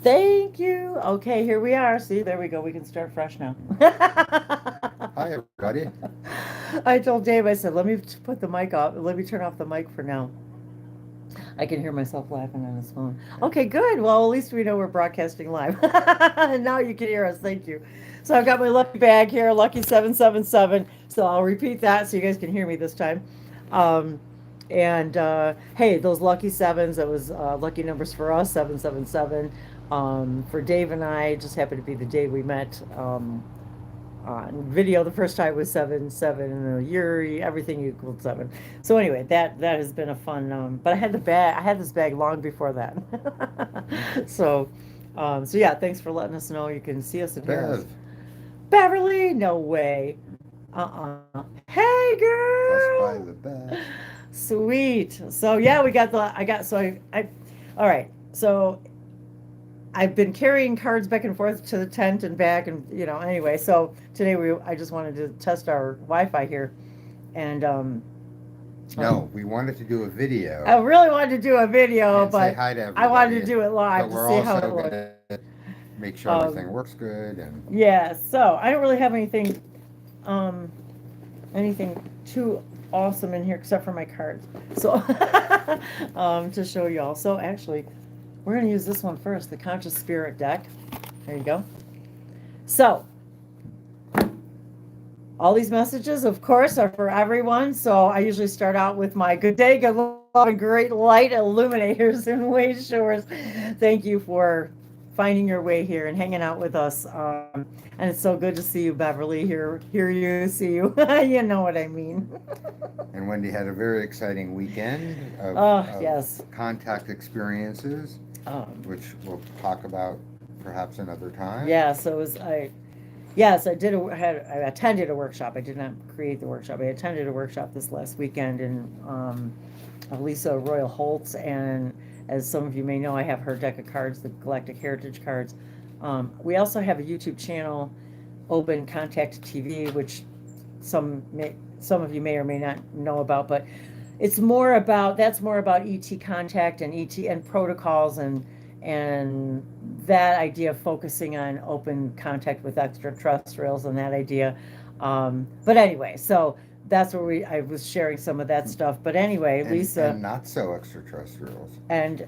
Thank you. Okay, here we are. See, there we go. We can start fresh now. Hi, everybody. I told Dave, I said, let me put the mic off. Let me turn off the mic for now. I can hear myself laughing on his phone. Yeah. Okay, good. Well, at least we know we're broadcasting live. And now you can hear us. Thank you. So I've got my lucky bag here, lucky 777. So I'll repeat that so you guys can hear me this time. Um, and hey, those lucky sevens, that was lucky numbers for us, 777. For Dave and I, it just happened to be the day we met. On video the first time was 7 7, and Yuri everything equaled 7. So anyway, that has been a fun, but I had this bag long before that. Mm. So yeah, thanks for letting us know you can see us and hear us. Bev, Beverly, no way. Hey us by girl. the Bev. Sweet. So yeah, we got the I got so I all right, so I've been carrying cards back and forth to the tent and back, and anyway. So today I just wanted to test our Wi-Fi here, and No, um, we wanted to do a I video really wanted to do a video, and say but hi to I wanted to everybody, do it live but to we're see how also it going looked. to make sure everything Um, works good. And yeah. So I don't really have um, anything too awesome in here except for my cards. So to show y'all. So actually, we're gonna use this one first, the Conscious Spirit deck. There you go. So all these messages, of course, are for everyone. So I usually start out with my good day, good love, and great light illuminators and way showers. Thank you for finding your way here and hanging out with us. And it's so good to see you, Beverly. Hear you, see you. You know what I mean. Wendy had a very exciting weekend Oh, of yes. contact experiences, Um, which we'll talk about perhaps another time. yeah, so it was I Yes, I attended a workshop. I did not create the workshop. I attended a workshop this last weekend in Lisa Royal Holtz, and as some of you may know, I have her deck of cards, the Galactic Heritage cards. We also have a YouTube channel, Open Contact TV, which some of you may or may not know about, but that's more about ET contact and ET and protocols and that idea of focusing on open contact with extraterrestrials and that idea. But anyway, so that's where I was sharing some of that stuff. But anyway, And Lisa, not so extraterrestrials. and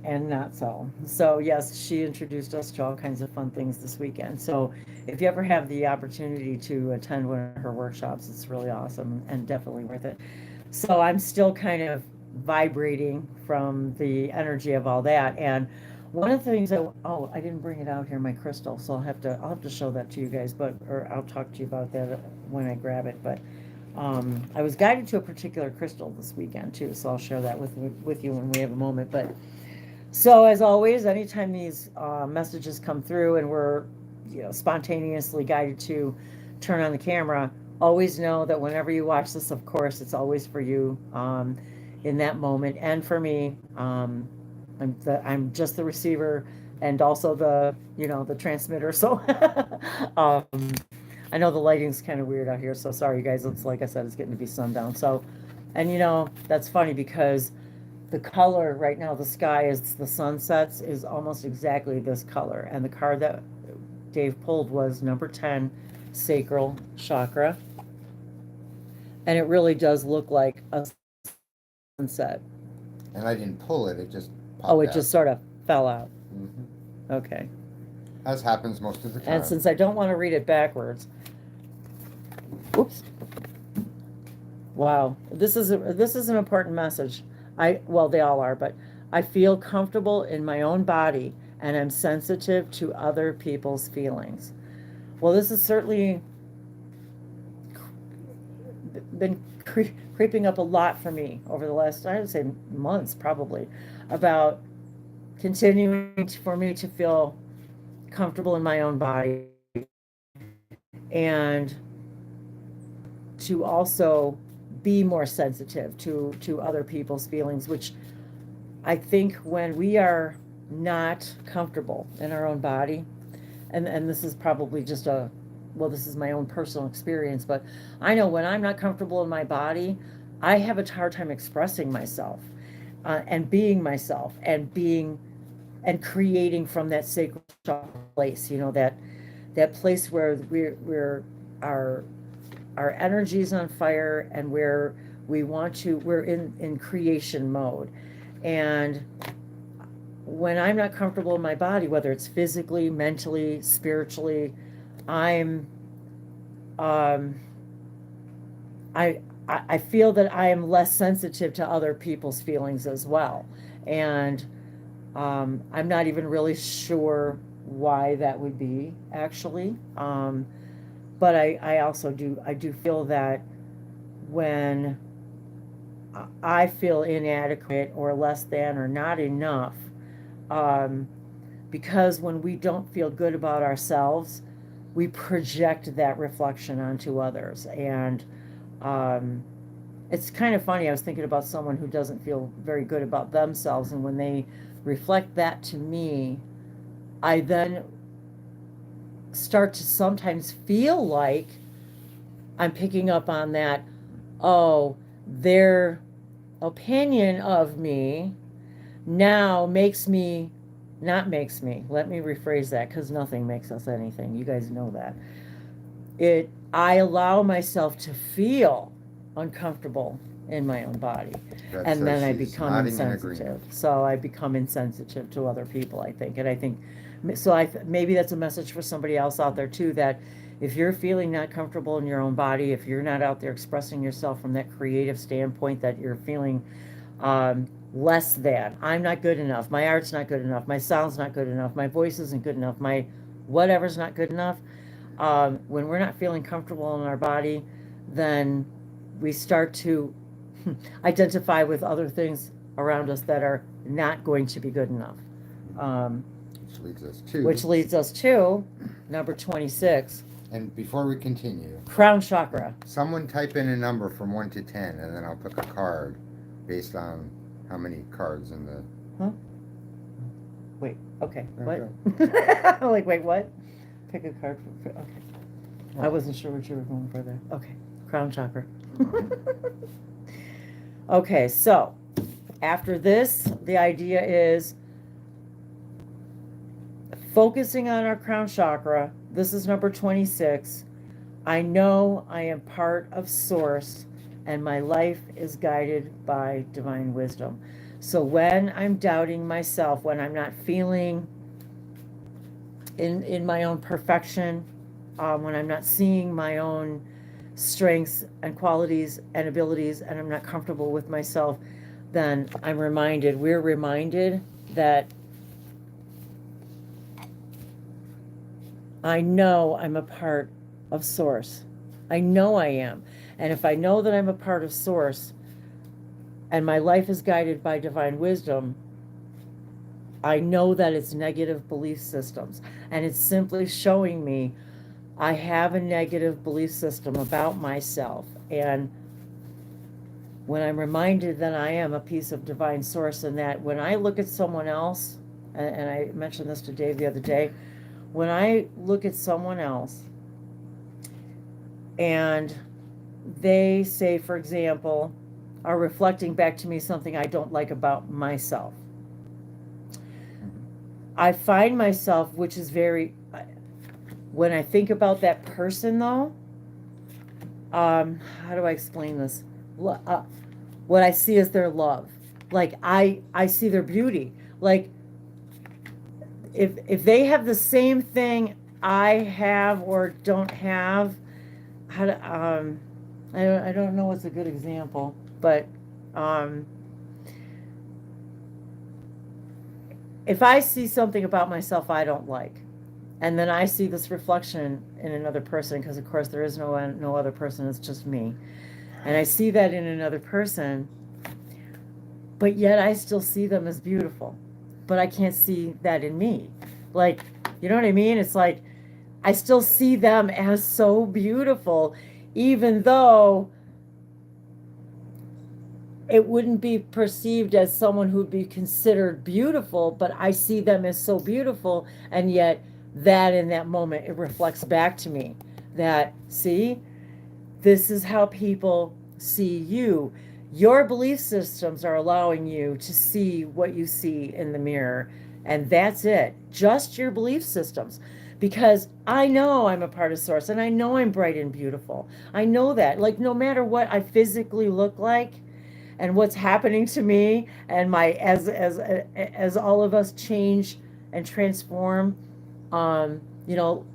not so. So yes, she introduced us to all kinds of fun things this weekend. So if you ever have the opportunity to attend one of her workshops, it's really awesome and definitely worth it. So I'm still kind of vibrating from the energy of all that. And one of the things I didn't bring it out here, my crystal, so I'll have to show that to you guys, but or I'll talk to you about that when I grab it. But I was guided to a particular crystal this weekend too, so I'll share that with you when we have a moment. But so as always, anytime these messages come through and we're spontaneously guided to turn on the camera, always know that whenever you watch this, of course, it's always for you in that moment and for me. I'm just the receiver and also the transmitter. So um, I know the lighting's kind of weird out here, so sorry, you guys. It's like I said, it's getting to be sundown. So, and that's funny because the color right now, the sky as the sun sets is almost exactly this color. And the card that Dave pulled was number 10, sacral chakra. And it really does look like a sunset. And I didn't pull it, it just Oh, popped it out. just sort of fell out. Hmm. Okay. As happens most of the And time. since I don't want to read it backwards, oops. Wow. This is an important message. Well, they all are, but I feel comfortable in my own body and I'm sensitive to other people's feelings. Well, this has certainly been creeping up a lot for me over the last, I would say, months probably, about continuing for me to feel comfortable in my own body and to also be more sensitive to other people's feelings, which I think when we are not comfortable in our own body, and this is probably just this is my own personal experience, but I know when I'm not comfortable in my body, I have a hard time expressing myself and being myself and being and creating from that sacred place, that place where our energy is on fire, and where we're in creation mode. And when I'm not comfortable in my body, whether it's physically, mentally, spiritually, I'm I feel that I am less sensitive to other people's feelings as well. And I'm not even really sure why that would be, actually. But I also do feel that when I feel inadequate or less than or not enough, because when we don't feel good about ourselves, we project that reflection onto others. And it's kind of funny. I was thinking about someone who doesn't feel very good about themselves, and when they reflect that to me, I then start to sometimes feel like I'm picking up on that, oh, their opinion of me now makes me, not makes me, let me rephrase that, because nothing makes us anything. You guys know that. I allow myself to feel uncomfortable in my own body. And then I become insensitive. So I become insensitive to other people, I think. And I think, so maybe that's a message for somebody else out there too, that if you're feeling not comfortable in your own body, if you're not out there expressing yourself from that creative standpoint, that you're feeling less than, I'm not good enough, my art's not good enough, my sound's not good enough, my voice isn't good enough, my whatever's not good enough, when we're not feeling comfortable in our body, then we start to identify with other things around us that are not going to be good enough. Which leads us to number 26. And before we continue, crown chakra. Someone type in a number from 1 to 10, and then I'll pick a card based on how many cards in the... Huh? Wait, okay, what? Okay. I'm like, wait, what? Pick a card for, okay. I wasn't sure what you were going for there. Okay, crown chakra. Okay, so after this, the idea is focusing on our crown chakra. This is number 26. I know I am part of Source, and my life is guided by divine wisdom. So when I'm doubting myself, when I'm not feeling in my own perfection, when I'm not seeing my own strengths and qualities and abilities, and I'm not comfortable with myself, then we're reminded that I know I'm a part of Source. I know I am. And if I know that I'm a part of Source and my life is guided by divine wisdom, I know that it's negative belief systems. And it's simply showing me I have a negative belief system about myself. And when I'm reminded that I am a piece of divine Source, and that when I look at someone else, and I mentioned this to Dave the other day, when I look at someone else and they say, for example, are reflecting back to me something I don't like about myself, I find myself, which is very, when I think about that person though, how do I explain this? What I see is their love. Like I see their beauty. Like if they have the same thing I have or don't have, I don't know what's a good example, but if I see something about myself I don't like, and then I see this reflection in another person, because of course there is no other person, it's just me, and I see that in another person, but yet I still see them as beautiful, but I can't see that in me. Like, you know what I mean? It's like I still see them as so beautiful, even though it wouldn't be perceived as someone who'd be considered beautiful, but I see them as so beautiful, and yet that in that moment it reflects back to me that, see, this is how people see you. Your belief systems are allowing you to see what you see in the mirror. And that's it. Just your belief systems. Because I know I'm a part of Source and I know I'm bright and beautiful. I know that. Like, no matter what I physically look like and what's happening to me, and my as all of us change and transform, you know,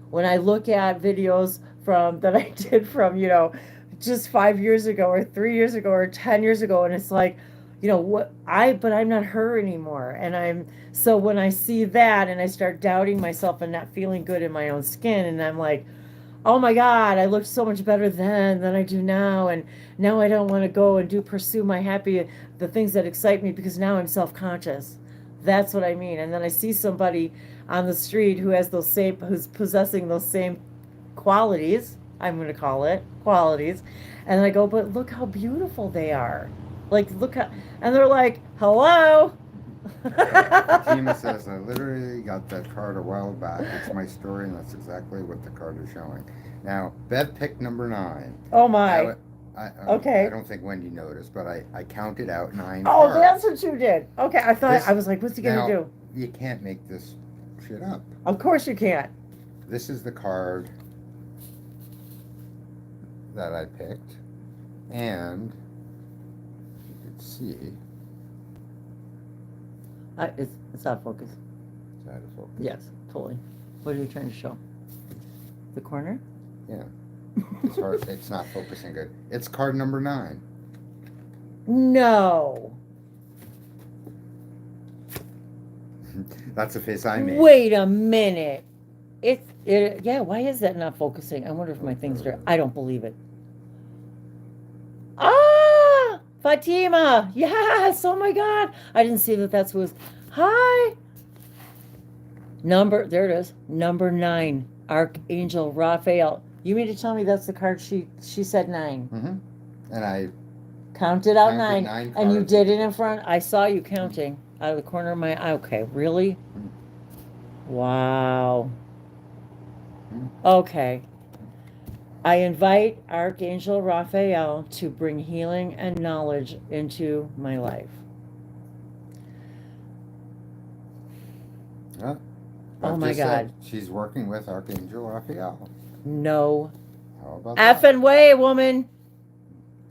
when I look at videos from that I did from, you know, just 5 years ago or 3 years ago or 10 years ago, and it's like, you know, but I'm not her anymore. And so when I see that and I start doubting myself and not feeling good in my own skin, and I'm like, oh my God, I looked so much better then than I do now. And now I don't want to go and pursue the things that excite me, because now I'm self-conscious. That's what I mean. And then I see somebody on the street who's possessing those same qualities, I'm going to call it qualities. And I go, but look how beautiful they are. Like, and they're like, hello. Fatima says, I literally got that card a while back. It's my story, and that's exactly what the card is showing. Now, Bev picked number 9. Oh, my. Okay. I don't think Wendy noticed, but I counted out 9 Oh, cards. that's what you did. Okay, I was like, what's he going to do? You can't make this shit up. Of course you can't. This is the card that I picked, and you can see. It's out of focus. It's out of focus. Yes, totally. What are you trying to show? The corner? Yeah. It's hard. It's not focusing good. It's card number 9. No. That's the face I made. Wait a minute. Yeah, why is that not focusing? I wonder if my things are. I don't believe it. Ah! Fatima! Yes! Oh my God! I didn't see that that's who was. Hi! There it is. Number 9. Archangel Raphael. You mean to tell me that's the card she said 9? Mm-hmm. And I counted out 9. 9 and you did it in front. I saw you counting out of the corner of my eye. Okay, really? Wow. Okay. I invite Archangel Raphael to bring healing and knowledge into my life. Yeah. Oh my God. She's working with Archangel Raphael. No. How about that? Effing way, woman.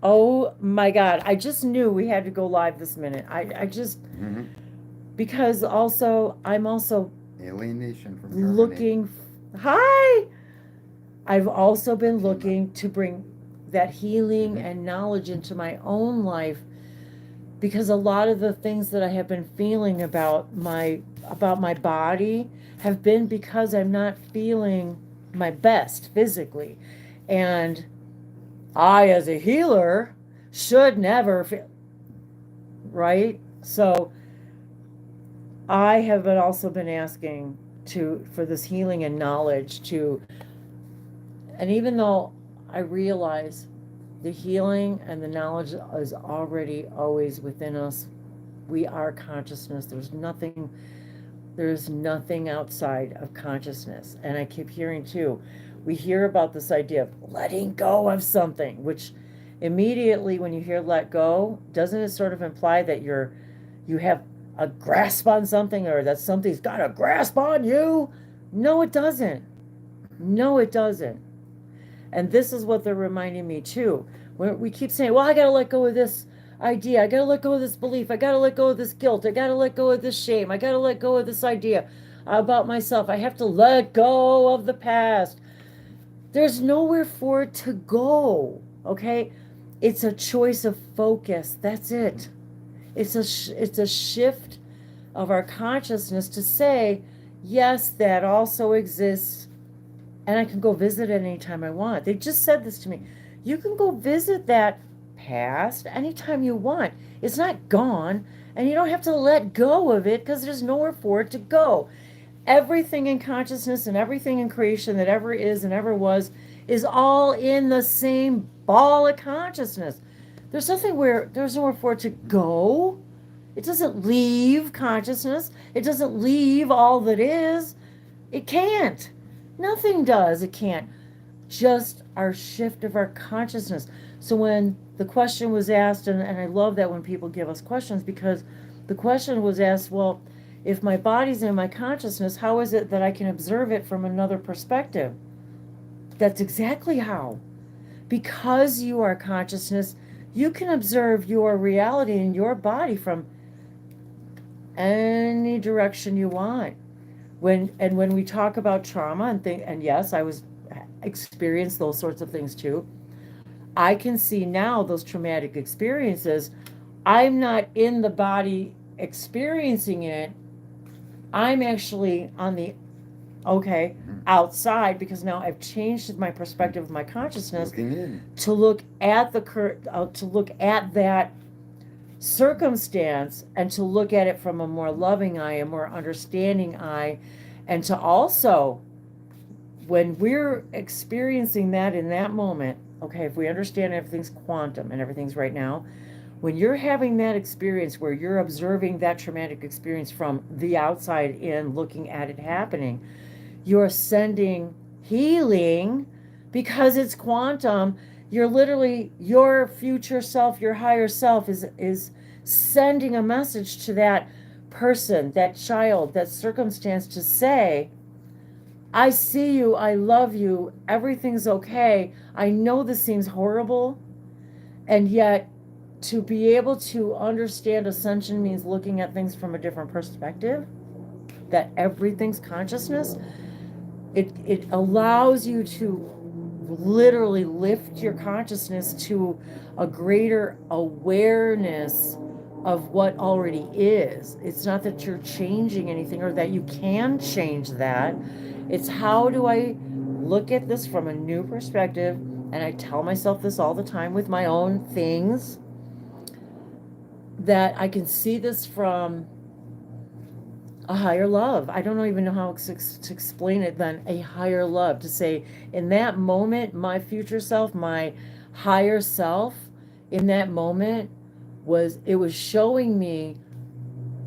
Oh my God. I just knew we had to go live this minute. I just, because I'm also alienation from Germany. Looking. Hi. I've also been looking to bring that healing and knowledge into my own life, because a lot of the things that I have been feeling about my body have been because I'm not feeling my best physically. And I, as a healer, should never feel, right? So I have also been asking for this healing and knowledge and even though I realize the healing and the knowledge is already always within us, we are consciousness. There's nothing outside of consciousness. And I keep hearing too, we hear about this idea of letting go of something, which immediately when you hear let go, doesn't it sort of imply that you have a grasp on something, or that something's got a grasp on you? No, it doesn't. No, it doesn't. And this is what they're reminding me too. When we keep saying, well, I got to let go of this idea. I got to let go of this belief. I got to let go of this guilt. I got to let go of this shame. I got to let go of this idea about myself. I have to let go of the past. There's nowhere for it to go, okay? It's a choice of focus. That's it. It's a shift of our consciousness to say, yes, that also exists, and I can go visit it anytime I want. They just said this to me. You can go visit that past anytime you want. It's not gone, and you don't have to let go of it because there's nowhere for it to go. Everything in consciousness and everything in creation that ever is and ever was is all in the same ball of consciousness. There's nowhere for it to go. It doesn't leave consciousness. It doesn't leave all that is. It can't. Nothing does. It can't. Just our shift of our consciousness. So when the question was asked, and I love that when people give us questions, because the question was asked, well, if my body's in my consciousness, how is it that I can observe it from another perspective? That's exactly how. Because you are consciousness, you can observe your reality and your body from any direction you want. When we talk about trauma and yes, I was experienced those sorts of things too. I can see now those traumatic experiences. I'm not in the body experiencing it. I'm actually on the outside, because now I've changed my perspective of my consciousness Looking in. to look at to look at that circumstance and to look at it from a more loving eye, a more understanding eye, and to also, when we're experiencing that in that moment, okay, if we understand everything's quantum and everything's right now, when you're having that experience where you're observing that traumatic experience from the outside in, looking at it happening, you're sending healing because it's quantum. You're literally, your future self, your higher self is sending a message to that person, that child, that circumstance, to say, I see you, I love you, everything's okay. I know this seems horrible, and yet to be able to understand ascension means looking at things from a different perspective, that everything's consciousness. It allows you to literally lift your consciousness to a greater awareness of what already is. It's not that you're changing anything or that you can change that. It's how do I look at this from a new perspective? And I tell myself this all the time with my own things, that I can see this from a higher love. I don't even know how to explain it than a higher love. To say, in that moment, my future self, my higher self, in that moment was showing me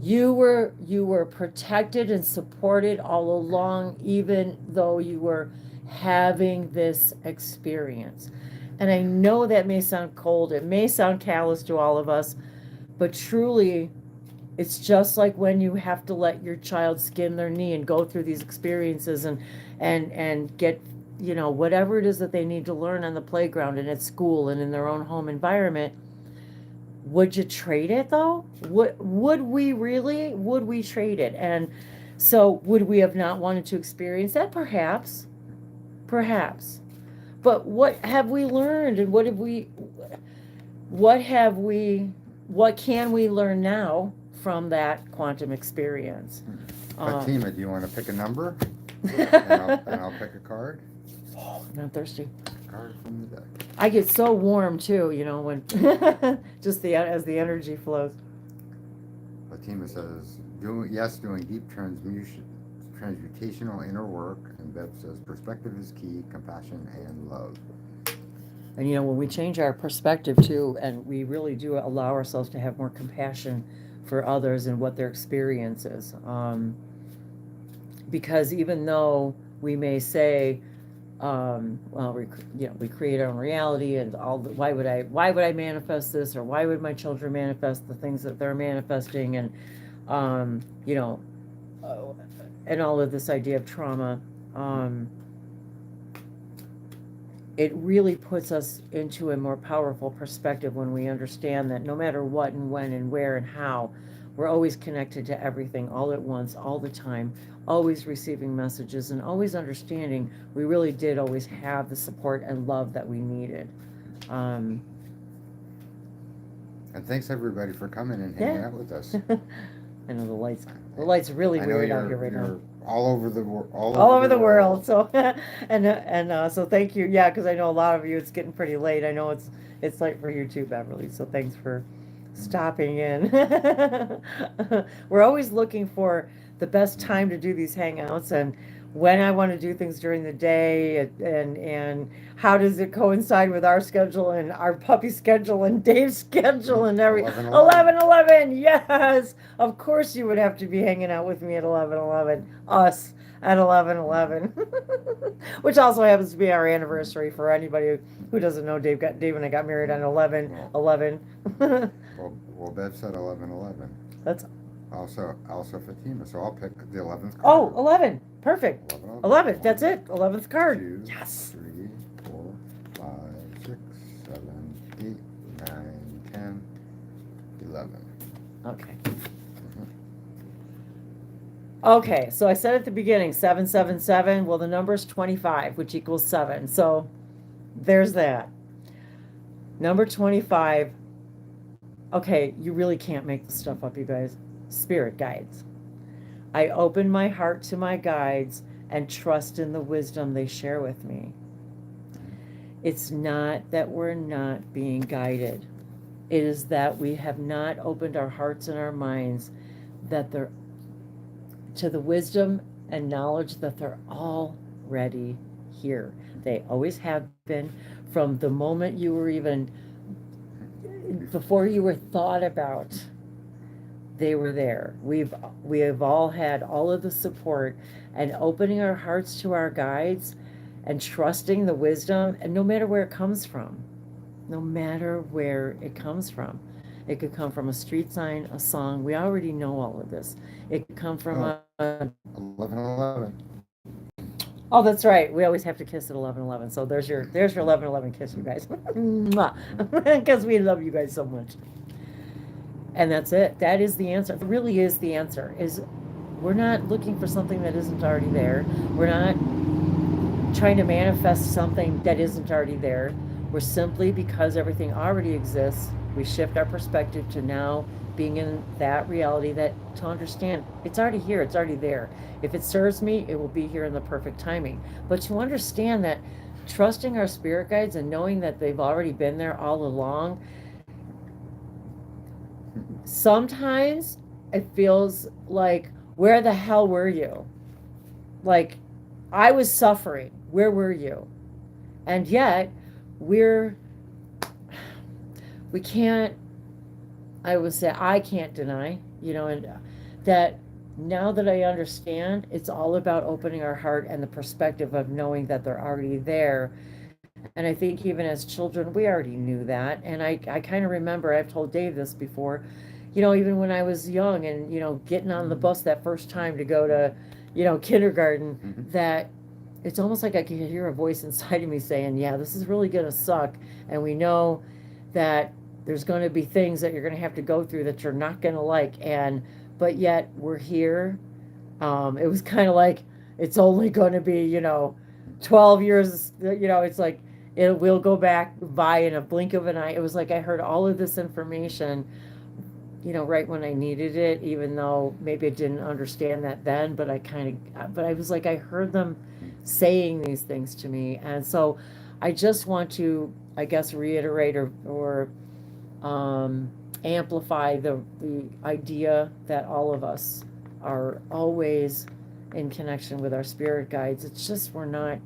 you were protected and supported all along, even though you were having this experience. And I know that may sound cold, it may sound callous to all of us, but truly, it's just like when you have to let your child skin their knee and go through these experiences and get, whatever it is that they need to learn on the playground and at school and in their own home environment. Would you trade it though? Would we really? Would we trade it? And so would we have not wanted to experience that? Perhaps. But what have we learned, and what can we learn now from that quantum experience? Fatima, do you want to pick a number? and I'll pick a card. Oh, I'm thirsty. Card from the deck. I get so warm too, when just as the energy flows. Fatima says, doing deep transmutational inner work. And Bev says, perspective is key, compassion and love. And when we change our perspective too, and we really do allow ourselves to have more compassion for others and what their experience is, because even though we may say, we create our own reality, and why would I manifest this, or why would my children manifest the things that they're manifesting, and and all of this idea of trauma. It really puts us into a more powerful perspective when we understand that no matter what and when and where and how, we're always connected to everything all at once, all the time, always receiving messages and always understanding we really did always have the support and love that we needed. And thanks everybody for coming and hanging out with us. I know the light's really weird out here right now. All over the world. All over the world. So so thank you. Yeah, because I know a lot of you. It's getting pretty late. I know it's late for you too, Beverly. So thanks for stopping in. We're always looking for the best time to do these hangouts, and when I want to do things during the day, and how does it coincide with our schedule and our puppy schedule and Dave's schedule and everything. 11:11. Yes, of course you would have to be hanging out with me at 11:11. Us at 11:11, which also happens to be our anniversary. For anybody who doesn't know, Dave and I got married on 11/11. Well, Bev said 11/11. That's Also Fatima. So I'll pick the 11th Oh, card. 11. Perfect. 11. 11. That's it. 11th card. 2, Yes. 3, 4, 5, 6, 7, 8, 9, 10, 11. Okay. Mhm. Okay, so I said at the beginning 777. Well, the number's 25, which equals 7. So there's that. Number 25. Okay, you really can't make this stuff up, you guys. Spirit guides. I open my heart to my guides and trust in the wisdom they share with me. It's not that we're not being guided. It is that we have not opened our hearts and our minds that they're to the wisdom and knowledge that they're already here. They always have been from the moment you were even before you were thought about. They were there. We have all had all of the support, and opening our hearts to our guides and trusting the wisdom, and no matter where it comes from, no matter where it comes from. It could come from a street sign, a song. We already know all of this. It could come from a 11. Oh, that's right. We always have to kiss at 11:11. So there's your 11:11 kiss, you guys. Because we love you guys so much. And that's it. That is the answer. It really is the answer. Is we're not looking for something that isn't already there. We're not trying to manifest something that isn't already there. We're simply, because everything already exists, we shift our perspective to now being in that reality, that to understand it's already here, it's already there. If it serves me, it will be here in the perfect timing. But to understand that trusting our spirit guides and knowing that they've already been there all along, sometimes it feels like, where the hell were you? Like, I was suffering. Where were you? And yet, we can't, I would say, I can't deny, and that now that I understand, it's all about opening our heart and the perspective of knowing that they're already there. And I think even as children, we already knew that. And I kind of remember, I've told Dave this before, even when I was young and, getting on the bus that first time to go to, kindergarten, that it's almost like I could hear a voice inside of me saying, yeah, this is really going to suck. And we know that there's going to be things that you're going to have to go through that you're not going to like. But yet we're here. It was kind of like, it's only going to be, 12 years, it's like, it will go back by in a blink of an eye. It was like I heard all of this information, right when I needed it, even though maybe I didn't understand that then, but I was like, I heard them saying these things to me. And so I just want to, I guess, reiterate or amplify the idea that all of us are always in connection with our spirit guides. It's just we're not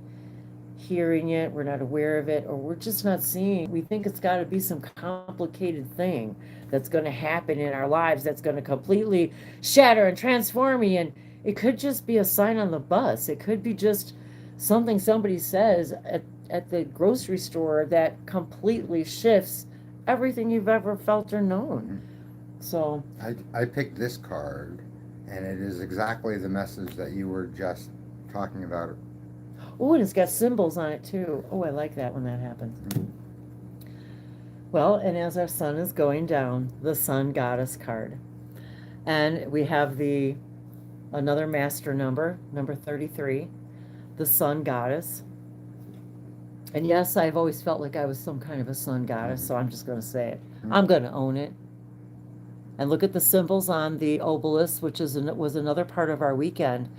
hearing it, we're not aware of it, or we're just not seeing. We think it's got to be some complicated thing that's going to happen in our lives that's going to completely shatter and transform me. And it could just be a sign on the bus. It could be just something somebody says at the grocery store that completely shifts everything you've ever felt or known. So I picked this card, and it is exactly the message that you were just talking about. Oh, and it's got symbols on it too. Oh, I like that when that happens. Well, and as our sun is going down, the Sun Goddess card. And we have another master number 33, the Sun Goddess. And yes, I've always felt like I was some kind of a sun goddess, so I'm just going to say it. I'm going to own it. And look at the symbols on the obelisk, which was another part of our weekend.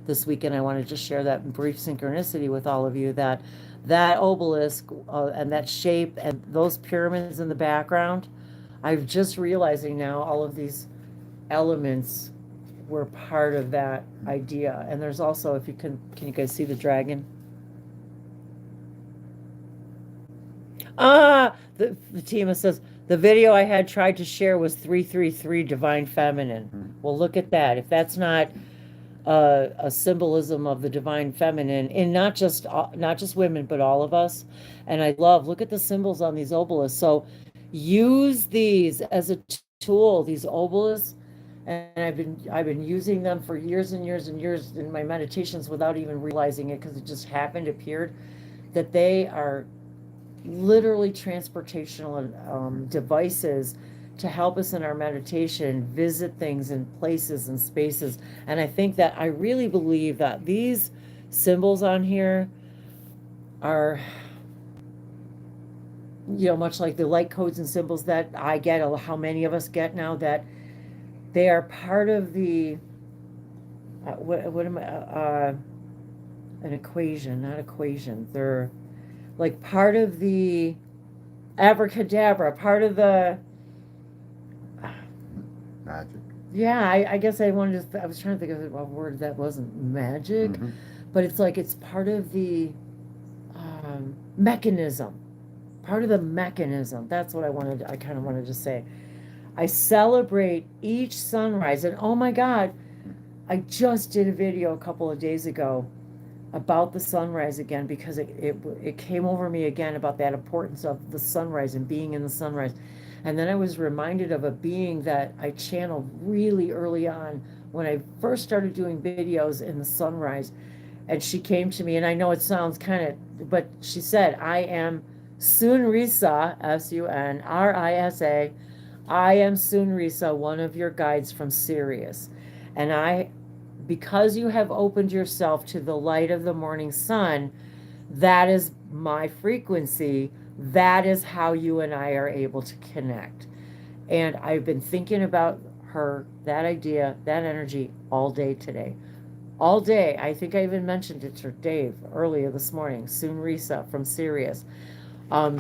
This weekend, I wanted to share that brief synchronicity with all of you, that obelisk and that shape and those pyramids in the background, I'm just realizing now all of these elements were part of that idea. And there's also, if you can you guys see the dragon? The Fatima says, the video I had tried to share was 333 Divine Feminine. Well, look at that. If that's not a symbolism of the Divine Feminine in not just women, but all of us. And I look at the symbols on these obelisks. So use these as a tool, these obelisks, and I've been using them for years and years and years in my meditations without even realizing it, because it just happened, appeared, that they are literally transportational devices to help us in our meditation visit things and places and spaces. And I think that, I really believe that these symbols on here are, much like the light codes and symbols that I get, how many of us get now, that they are part of the what am I an equation, not equation. They're like part of the abracadabra, part of the Magic. yeah. I guess I was trying to think of a word that wasn't magic, but it's like it's part of the mechanism. Part of the mechanism. That's what I kind of wanted to say. I celebrate each sunrise, and oh my God, I just did a video a couple of days ago about the sunrise again, because it came over me again about that importance of the sunrise and being in the sunrise. And then I was reminded of a being that I channeled really early on when I first started doing videos in the sunrise. And she came to me, and I know it sounds kind of, but she said, I am Sunrisa, Sunrisa. I am Sunrisa, one of your guides from Sirius. And because you have opened yourself to the light of the morning sun, that is my frequency. That is how you and I are able to connect. And I've been thinking about her, that idea, that energy all day today. All day. I think I even mentioned it to Dave earlier this morning, Sunrisa from Sirius.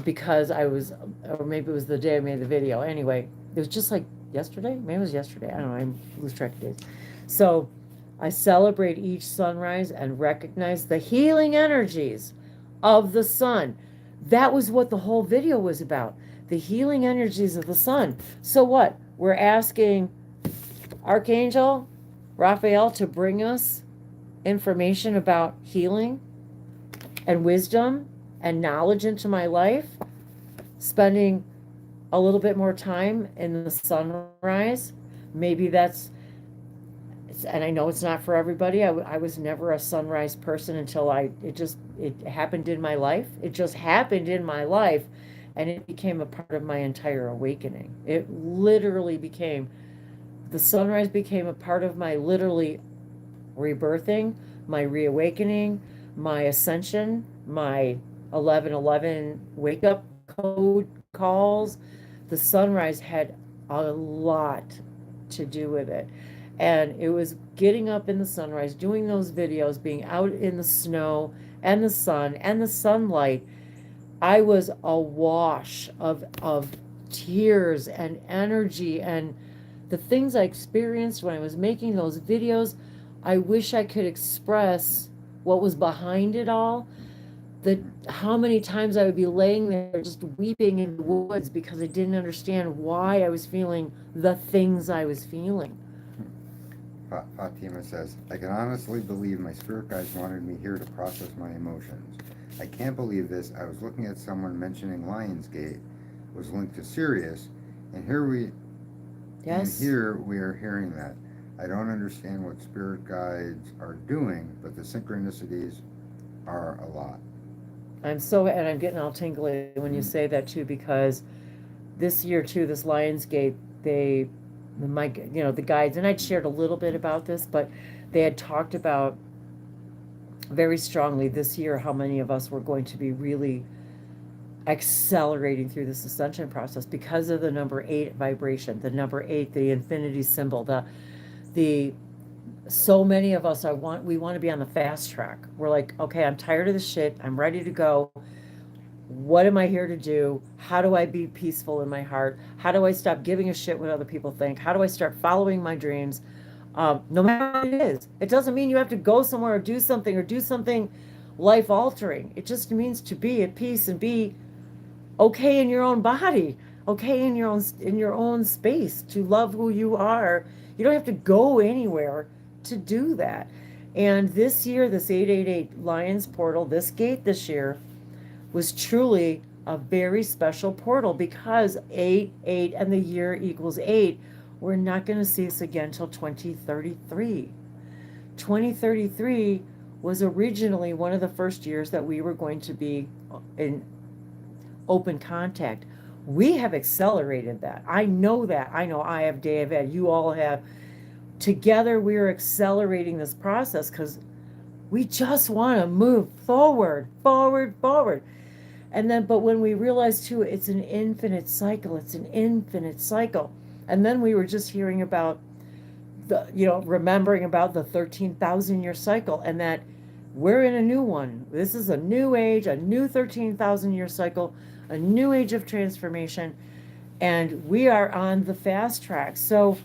Because or maybe it was the day I made the video. Anyway, it was just like yesterday. Maybe it was yesterday. I don't know. I lose track of days. So I celebrate each sunrise and recognize the healing energies of the sun. That was what the whole video was about. The healing energies of the sun. So what? We're asking Archangel Raphael to bring us information about healing and wisdom and knowledge into my life, spending a little bit more time in the sunrise. Maybe that's, and I know it's not for everybody. I was never a sunrise person until it happened in my life. It just happened in my life, and it became a part of my entire awakening. It literally the sunrise became a part of my literally rebirthing, my reawakening, my ascension, my 11:11 wake up code calls. The sunrise had a lot to do with it. And it was getting up in the sunrise, doing those videos, being out in the snow and the sun and the sunlight. I was awash of tears and energy and the things I experienced when I was making those videos. I wish I could express what was behind it all. How many times I would be laying there just weeping in the woods because I didn't understand why I was feeling the things I was feeling. Fatima says, I can honestly believe my spirit guides wanted me here to process my emotions. I can't believe this. I was looking at someone mentioning Lionsgate was linked to Sirius, and here we are hearing that. I don't understand what spirit guides are doing, but the synchronicities are a lot. And I'm getting all tingly when you say that too, because this year too, this Lionsgate, the guides, and I'd shared a little bit about this, but they had talked about very strongly this year how many of us were going to be really accelerating through this ascension process because of the number 8 vibration, the number 8, the infinity symbol, so many of us we want to be on the fast track. We're like, okay, I'm tired of this shit. I'm ready to go. What am I here to do? How do I be peaceful in my heart? How do I stop giving a shit what other people think? How do I start following my dreams? No matter what it is. It doesn't mean you have to go somewhere or do something life altering. It just means to be at peace and be okay in your own body, okay in your own space, to love who you are. You don't have to go anywhere to do that. And this year, this 888 Lions portal, this gate this year, was truly a very special portal because 8 and the year equals 8 we're not going to see this again till 2033. 2033 was originally one of the first years that we were going to be in open contact. We have accelerated that. I know that. I know I have, Dave, and you all have. Together, we are accelerating this process because we just want to move forward, forward, forward. And then, but when we realize too, it's an infinite cycle. It's an infinite cycle. And then we were just hearing about the, remembering about the 13,000 year cycle, and that we're in a new one. This is a new age, a new 13,000 year cycle, a new age of transformation, and we are on the fast track. So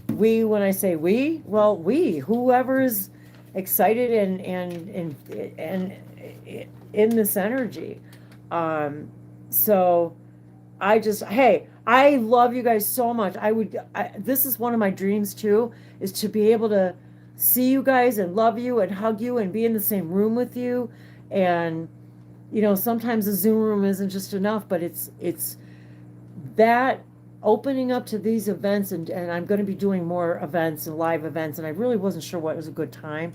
when I say we, well, whoever is excited and in this energy. So I love you guys so much. This is one of my dreams too, is to be able to see you guys and love you and hug you and be in the same room with you. And, sometimes a Zoom room isn't just enough, but it's that opening up to these events, and I'm going to be doing more events and live events, and I really wasn't sure what was a good time,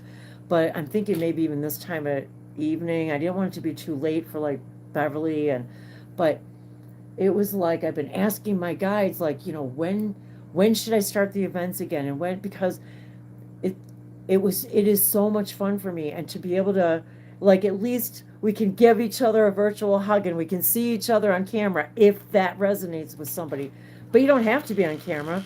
but I'm thinking maybe even this time at evening. I didn't want it to be too late for like Beverly, but it was like I've been asking my guides, like, when should I start the events again, and because it is so much fun for me, and to be able to, like, at least we can give each other a virtual hug and we can see each other on camera if that resonates with somebody. But you don't have to be on camera.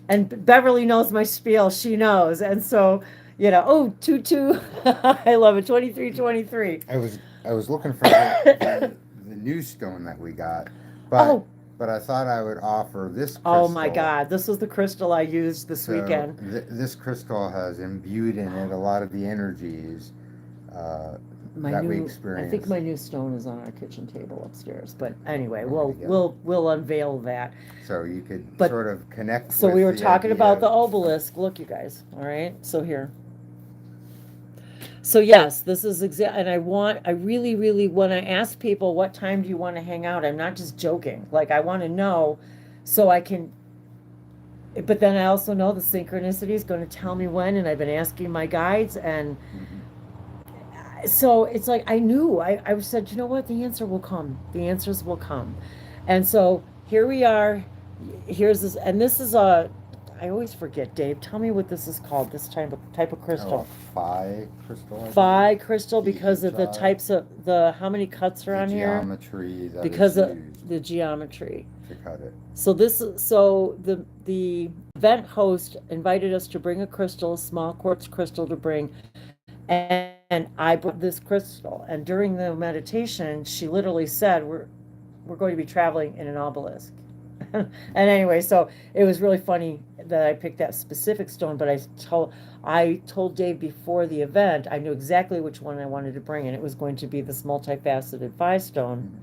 And Beverly knows my spiel. She knows. And so, 22. I love it. 2323. I was looking for the new stone that we got, but I thought I would offer this crystal. Oh my God, this was the crystal I used this weekend. This crystal has imbued in it a lot of the energies we experience. I think my new stone is on our kitchen table upstairs. But anyway, we'll unveil that. So you could sort of connect. So we were talking about the obelisk. Look, you guys. All right. So here. So yes, this is and I really, really, when I ask people what time do you want to hang out, I'm not just joking. Like, I want to know so I can, but then I also know the synchronicity is going to tell me when, and I've been asking my guides, and so it's like I knew. I said, you know what, the answer will come. The answers will come. And so here we are. Here's this, and this is I always forget, Dave. Tell me what this is called. This type of crystal. Phi crystal. Phi crystal, because of the types of how many cuts are on here. Geometry. Because of the geometry. To cut it. So the event host invited us to bring a crystal, a small quartz crystal to bring, and I brought this crystal. And during the meditation, she literally said, "We're going to be traveling in an obelisk." And anyway, so it was really funny that I picked that specific stone, but I told Dave before the event, I knew exactly which one I wanted to bring, and it was going to be this multifaceted Phi stone,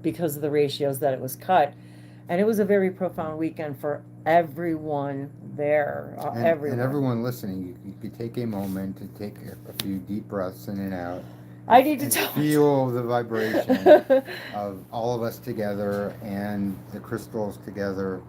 because of the ratios that it was cut. And it was a very profound weekend for everyone there. And everyone listening, you could take a moment to take a few deep breaths in and out. I need to feel the vibration of all of us together and the crystals together.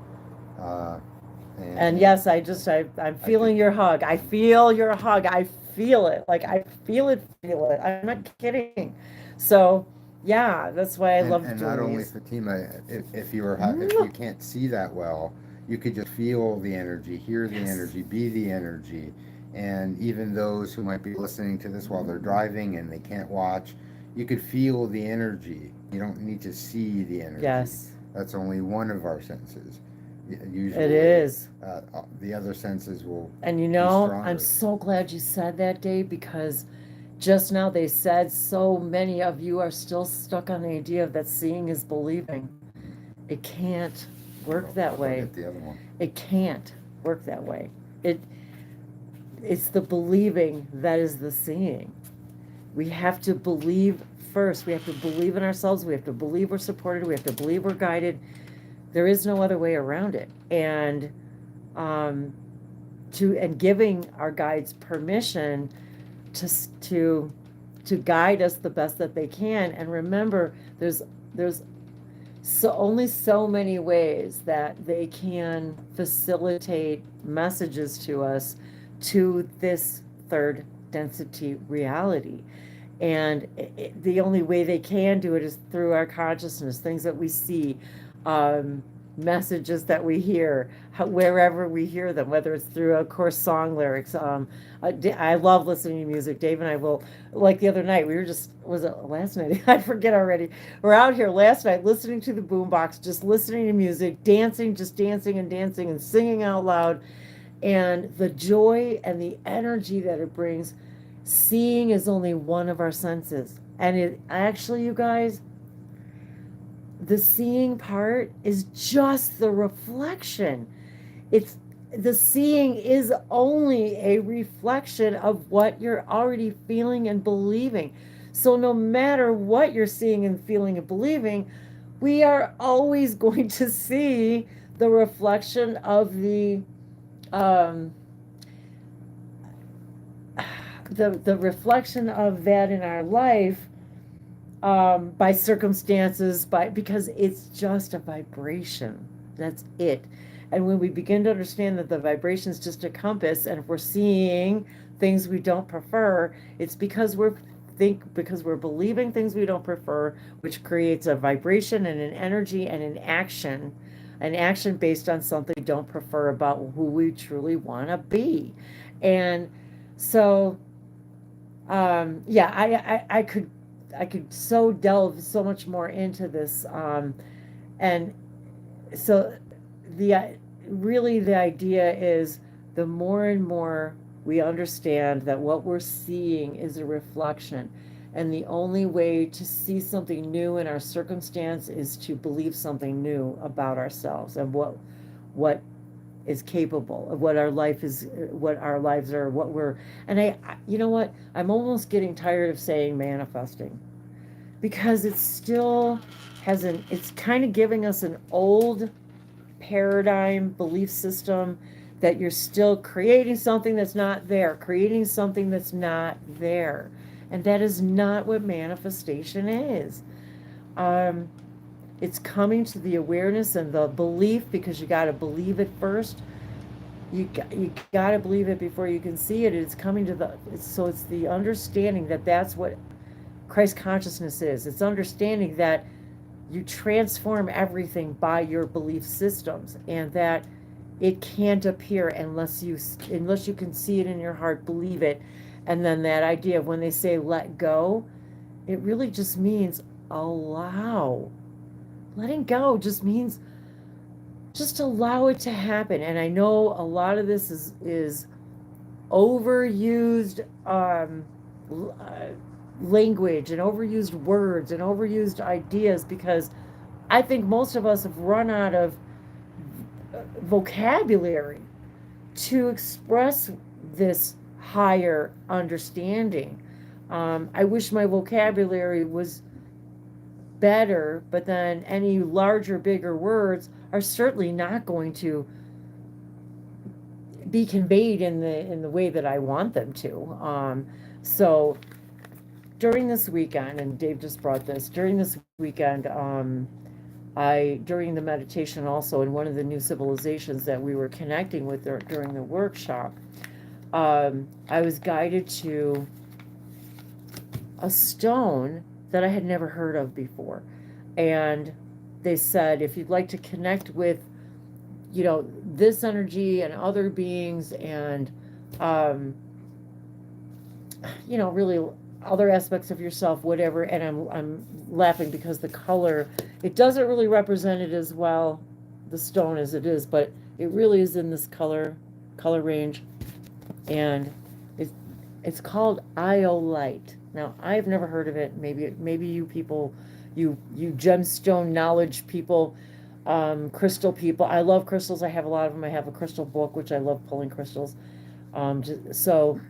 And yes, I'm feeling your hug. I feel your hug. I feel it. Like, I feel it. I'm not kidding. So yeah, that's why I love doing these. And not only Fatima, if you can't see that well, you could just feel the energy, hear the energy, be the energy. And even those who might be listening to this while they're driving and they can't watch, you could feel the energy. You don't need to see the energy. Yes. That's only one of our senses. Usually, it is. The other senses will. And I'm so glad you said that, Dave, because just now they said so many of you are still stuck on the idea that seeing is believing. It can't work that way. The other one. It can't work that way. It's the believing that is the seeing. We have to believe first. We have to believe in ourselves. We have to believe we're supported. We have to believe we're guided. There is no other way around it. And giving our guides permission to guide us the best that they can. And remember, there's so only so many ways that they can facilitate messages to us to this third density reality. And the only way they can do it is through our consciousness, things that we see, um, messages that we hear, wherever we hear them, whether it's through, of course, song lyrics. I love listening to music. Dave and I will, like the other night, we were just, was it last night? I forget already. We're out here last night listening to the boombox, just listening to music, dancing, just dancing and dancing and singing out loud. And the joy and the energy that it brings. Seeing is only one of our senses. And it actually, you guys, the seeing part is just the reflection. It's the seeing is only a reflection of what you're already feeling and believing. So no matter what you're seeing and feeling and believing, we are always going to see the reflection of um, the reflection of that in our life, by circumstances, because it's just a vibration. That's it. And when we begin to understand that the vibration is just a compass, and if we're seeing things we don't prefer, it's because we're believing things we don't prefer, which creates a vibration and an energy and an action based on something we don't prefer about who we truly want to be. And so, yeah, I could so delve so much more into this, and so the really the idea is, the more and more we understand that what we're seeing is a reflection, and the only way to see something new in our circumstance is to believe something new about ourselves and what is capable of what our life is, what our lives are, what we're. And you know what, I'm almost getting tired of saying manifesting, because it still it's kind of giving us an old paradigm belief system that you're still creating something that's not there, and that is not what manifestation is. um it's coming to the awareness and the belief, because you got to believe it first. You got to believe it before you can see it. It's coming to it's the understanding that that's what Christ consciousness is. It's understanding that you transform everything by your belief systems, and that it can't appear unless you can see it in your heart, believe it. And then that idea of when they say let go, it really just means allow. Letting go just means just allow it to happen. And I know a lot of this is overused, language and overused words and overused ideas, because I think most of us have run out of vocabulary to express this higher understanding. I wish my vocabulary was better, but then any larger, bigger words are certainly not going to be conveyed in the way that I want them to. So during this weekend, and Dave just brought this, during this weekend, during the meditation also, in one of the new civilizations that we were connecting with during the workshop, I was guided to a stone that I had never heard of before. And they said, if you'd like to connect with, this energy and other beings, and, really other aspects of yourself, whatever. And I'm laughing because the color, it doesn't really represent it as well, the stone, as it is, but it really is in this color range. And it's called iolite. Now, I've never heard of it. Maybe you people, you gemstone knowledge people, crystal people. I love crystals. I have a lot of them. I have a crystal book, which I love pulling crystals. So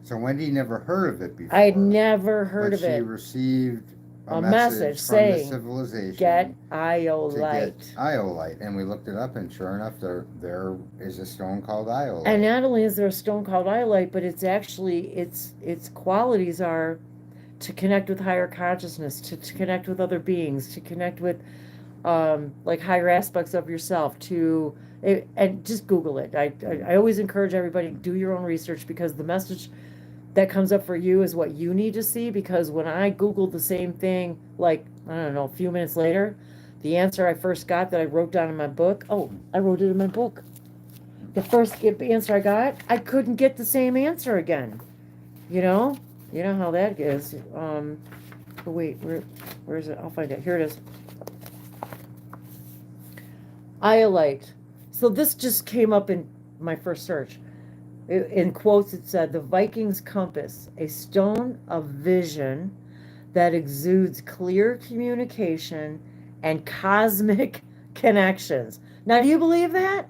Wendy never heard of it before. I had never heard of it. She received a message from saying, the civilization, get iolite. To get iolite, and we looked it up, and sure enough, there is a stone called iolite. And not only is there a stone called iolite, but it's actually its qualities are to connect with higher consciousness, to connect with other beings, to connect with like higher aspects of yourself and just Google it. I always encourage everybody to do your own research, because the message that comes up for you is what you need to see. Because when I Googled the same thing, like, I don't know, a few minutes later, the answer I first got that I wrote down in my book, I wrote it in my book. The first answer I got, I couldn't get the same answer again. You know how that is. Oh wait, where is it? I'll find it. Here it is. Iolite. So this just came up in my first search. In quotes, it said, the Viking's compass, a stone of vision that exudes clear communication and cosmic connections. Now, do you believe that?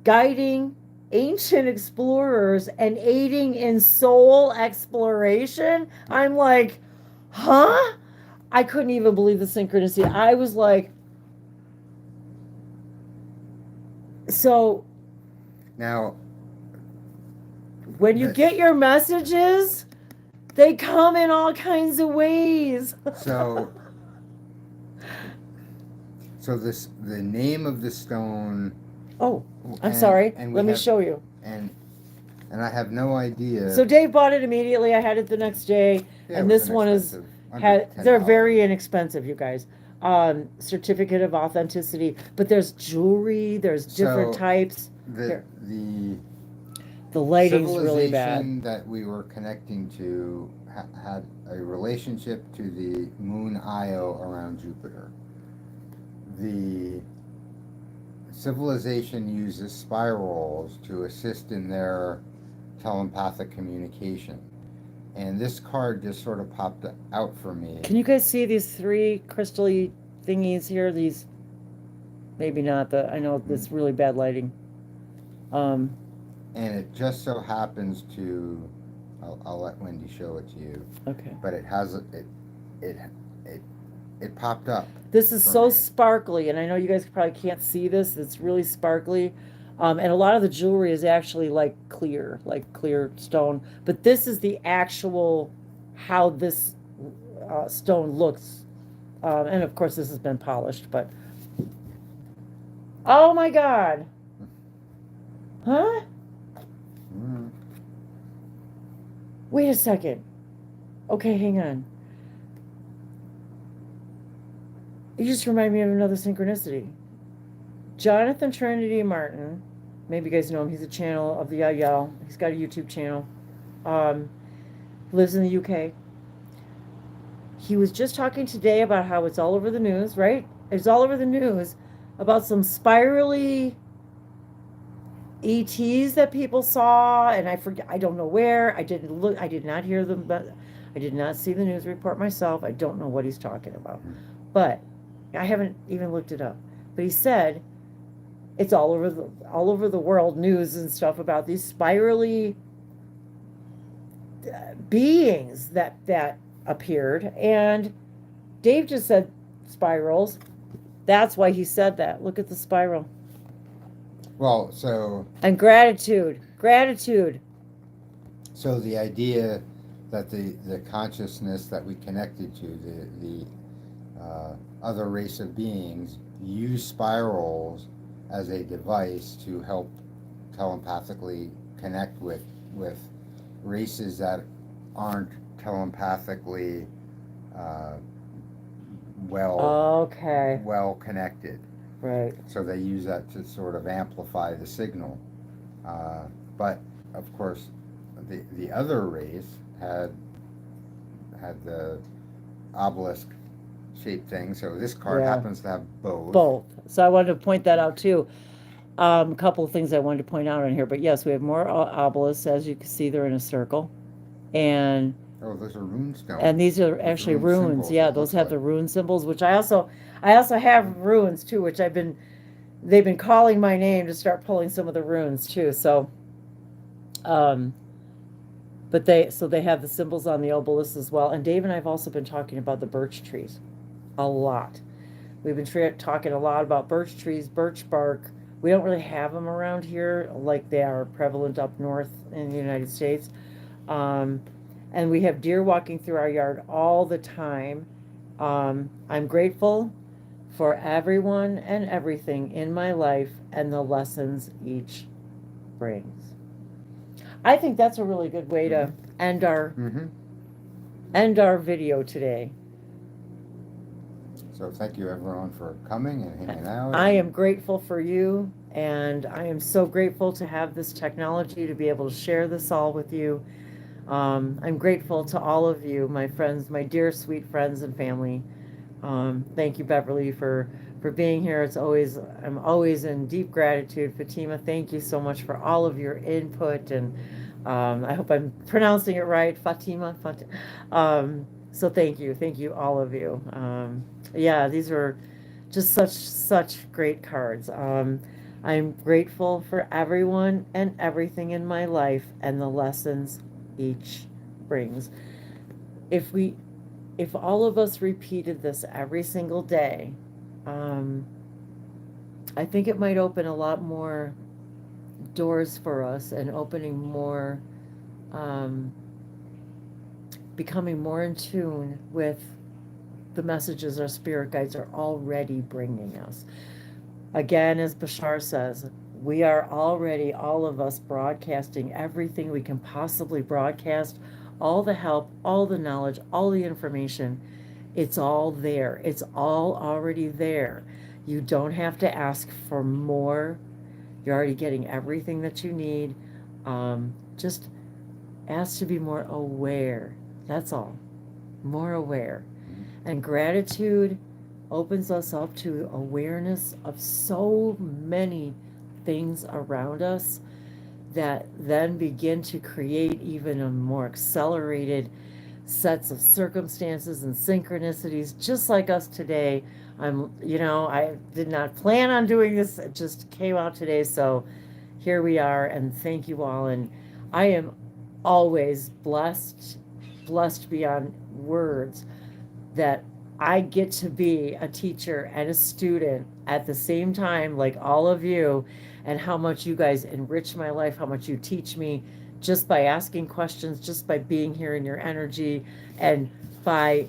Guiding ancient explorers and aiding in soul exploration. I'm like, huh? I couldn't even believe the synchronicity. I was like, so Now, when you get your messages, they come in all kinds of ways. so the name of the stone. Oh, I'm sorry. And Let me show you. And I have no idea. So Dave bought it immediately. I had it the next day, Yeah, and it was this one is under they're $10. very inexpensive, you guys. Certificate of authenticity, but there's jewelry. There's different So, types. The lighting's really bad. civilization that we were connecting to had a relationship to the moon Io around Jupiter. The civilization uses spirals to assist in their telepathic communication. And this card just sort of popped out for me. Can you guys see these three crystally thingies here? These, maybe not. I know this really bad lighting. And it just so happens to, I'll let Wendy show it to you. Okay. But it has it popped up. This is so me. sparkly, and I know you guys probably can't see this. It's really sparkly. And a lot of the jewelry is actually like clear stone. But this is the actual, how this stone looks. And of course, this has been polished, but. Oh my God. Huh? Mm. Wait a second. Okay, hang on. You just remind me of another synchronicity. Jonathan Trinity Martin, maybe you guys know him, he's a channel of the Yael. He's got a YouTube channel. Lives in the UK. He was just talking today about how it's all over the news, right? It's all over the news about some spirally ETs that people saw, and I don't know where. I did not hear them, but I did not see the news report myself. I don't know what he's talking about, but I haven't even looked it up. But he said it's all over the world, news and stuff about these spirally beings that appeared. And Dave just said spirals. That's why he said that. Look at the spiral. Well, so. And gratitude. So the idea that the consciousness that we connected to, the other race of beings, use spirals as a device to help telepathically connect with races that aren't telepathically well connected. Right. So they use that to sort of amplify the signal. But of course, the other race had the obelisk shaped thing. So this card happens to have both. So I wanted to point that out too. A couple of things I wanted to point out on here, but yes, we have more obelisks. As you can see, they're in a circle, and those are rune stones. And these are actually runes. Yeah, those have the rune symbols, which I also have runes too, which they've been calling my name to start pulling some of the runes too. So, but they have the symbols on the obelisk as well. And Dave and I have also been talking about the birch trees a lot. We've been talking a lot about birch trees, birch bark. We don't really have them around here like they are prevalent up north in the United States. And we have deer walking through our yard all the time. I'm grateful for everyone and everything in my life and the lessons each brings. I think that's a really good way to end our video today. So thank you everyone for coming and hanging out. I am grateful for you, and I am so grateful to have this technology to be able to share this all with you. I'm grateful to all of you, my friends, my dear sweet friends and family. Thank you, Beverly, for being here. I'm always in deep gratitude. Fatima, thank you so much for all of your input, and I hope I'm pronouncing it right, Fatima. So thank you, all of you. Yeah, these are just such great cards. I'm grateful for everyone and everything in my life and the lessons each brings. If all of us repeated this every single day, I think it might open a lot more doors for us and opening more, becoming more in tune with the messages our spirit guides are already bringing us. Again, as Bashar says, we are already, all of us, broadcasting everything we can possibly broadcast, all the help, all the knowledge, all the information. It's all there. It's all already there. You don't have to ask for more. You're already getting everything that you need. Just ask to be more aware. That's all. More aware. And gratitude opens us up to awareness of so many things around us that then begin to create even a more accelerated sets of circumstances and synchronicities, just like us today. I did not plan on doing this. It just came out today. So here we are, and thank you all. And I am always blessed beyond words that I get to be a teacher and a student at the same time, like all of you, and how much you guys enrich my life, how much you teach me just by asking questions, just by being here in your energy, and by,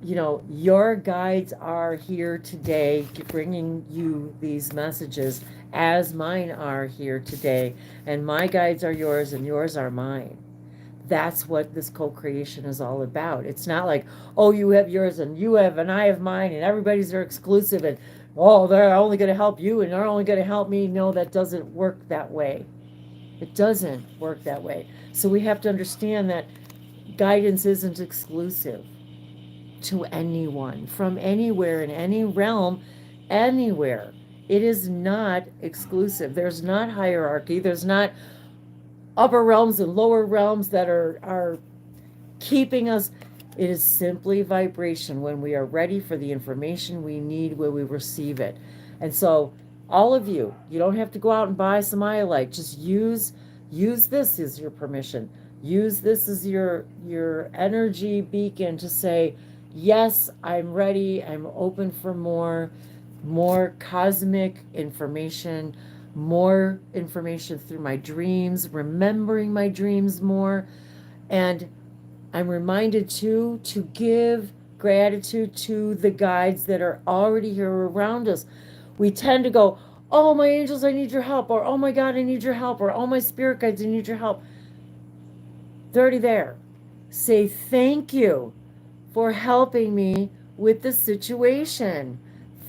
your guides are here today bringing you these messages as mine are here today, and my guides are yours and yours are mine. That's what this co-creation is all about. It's not like, oh, you have yours and you have and I have mine and everybody's are exclusive and, oh, they're only going to help you and they're only going to help me. No, that doesn't work that way. It doesn't work that way. So we have to understand that guidance isn't exclusive to anyone from anywhere in any realm, anywhere. It is not exclusive. There's not hierarchy. There's not upper realms and lower realms that are keeping us. It is simply vibration. When we are ready for the information we need, when we receive it. And so all of you don't have to go out and buy some iolite. Just use this as your permission. Use this as your energy beacon to say, yes, I'm ready. I'm open for more cosmic information, more information through my dreams, remembering my dreams more. And I'm reminded too to give gratitude to the guides that are already here around us. We tend to go, oh, my angels, I need your help, or oh my God, I need your help, or oh, my spirit guides, I need your help. They're already there. Say thank you for helping me with the situation.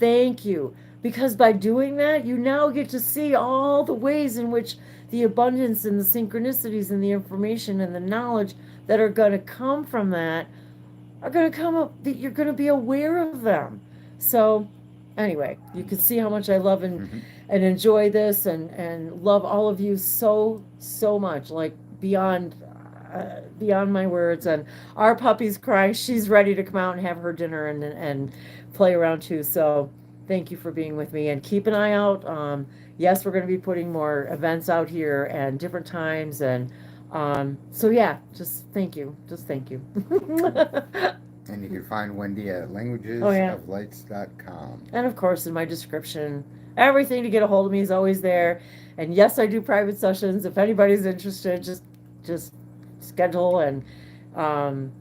Thank you. Because by doing that, you now get to see all the ways in which the abundance and the synchronicities and the information and the knowledge that are going to come from that are going to come up, that you're going to be aware of them. So anyway, you can see how much I love and enjoy this and love all of you so much, like beyond my words. And our puppy's crying. She's ready to come out and have her dinner and play around too. So thank you for being with me, and keep an eye out. Yes, we're going to be putting more events out here and different times. And so yeah, just thank you. And you can find Wendy at languagesoflights.com. And of course, in my description, everything to get a hold of me is always there. And yes, I do private sessions. If anybody's interested, just schedule. And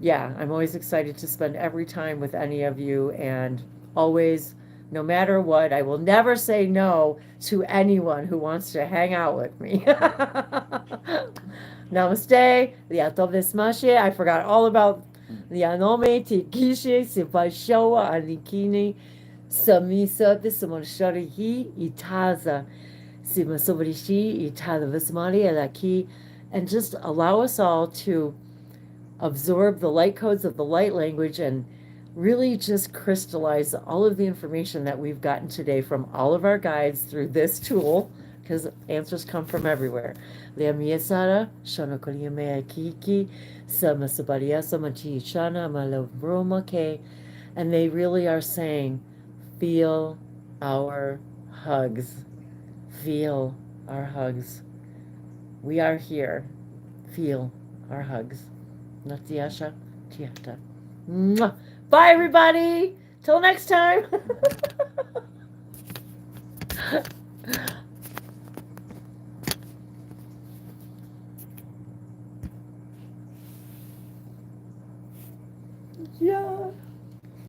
yeah, I'm always excited to spend every time with any of you, and always no matter what. I will never say no to anyone who wants to hang out with me. Namaste. Liatovismashe. I forgot all about Lianome Tikishe Sipashoa Anikini Samisa Bisamasharihi Itaza Simasobarishi Itada Vismari Alaki, and just allow us all to absorb the light codes of the light language and really just crystallize all of the information that we've gotten today from all of our guides through this tool, because answers come from everywhere. Leamiyasara, Shanakoliyamea Kiki, Samasabaria Samachi Shana Malabroma Ke, and they really are saying, feel our hugs. Feel our hugs. We are here. Feel our hugs. Natiasha Tiata. Mwah. Bye, everybody. Till next time.